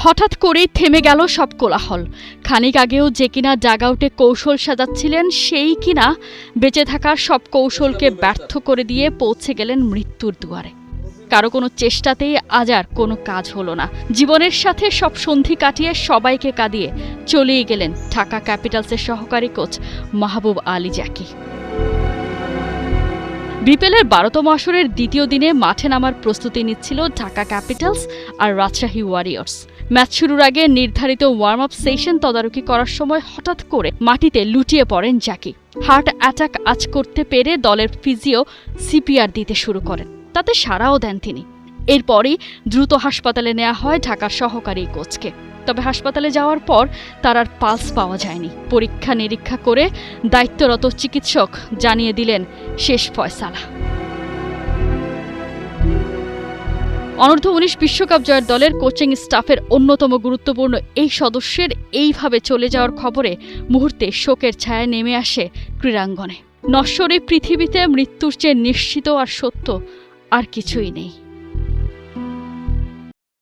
হঠাৎ করেই থেমে গেল সব কোলাহল। খানিক আগেও যে কিনা ডাগআউটে কৌশল সাজাচ্ছিলেন, সেই কিনা বেঁচে থাকার সব কৌশলকে ব্যর্থ করে দিয়ে পৌঁছে গেলেন মৃত্যুর দুয়ারে। কারো কোনো চেষ্টাতেই আজ আর কোনো কাজ হলো না। জীবনের সাথে সব সন্ধি কাটিয়ে সবাইকে কাঁদিয়ে চলেই গেলেন ঢাকা ক্যাপিটালসের সহকারী কোচ মাহবুব আলী জ্যাকি। বিপিএলের 12তম আসরের দ্বিতীয় দিনে মাঠে নামার প্রস্তুতি নিচ্ছিল ঢাকা ক্যাপিটালস আর রাজশাহী ওয়ারিয়র্স। ম্যাচ শুরুর আগে নির্ধারিত ওয়ার্ম আপ সেশন তদারকি করার সময় হঠাৎ করে মাটিতে লুটিয়ে পড়েন জ্যাকি। হার্ট অ্যাটাক আঁচ করতে পেরে দলের ফিজিও সিপিআর দিতে শুরু করেন, তাতে সাড়াও দেন তিনি। এরপরই দ্রুত হাসপাতালে নেওয়া হয় ঢাকার সহকারী কোচকে। তবে হাসপাতালে যাওয়ার পর তার আর পালস পাওয়া যায়নি। পরীক্ষা নিরীক্ষা করে দায়িত্বরত চিকিৎসক জানিয়ে দিলেন শেষ ফয়সালা। অনূর্ধ্ব-19 বিশ্বকাপ জয়ের দলের কোচিং স্টাফের অন্যতম গুরুত্বপূর্ণ এই সদস্যের এইভাবে চলে যাওয়ার খবরে মুহূর্তে শোকের ছায়া নেমে আসে ক্রীড়াঙ্গনে। নশ্বর এই পৃথিবীতে মৃত্যুর চেয়ে নিশ্চিত আর সত্য আর কিছুই নেই।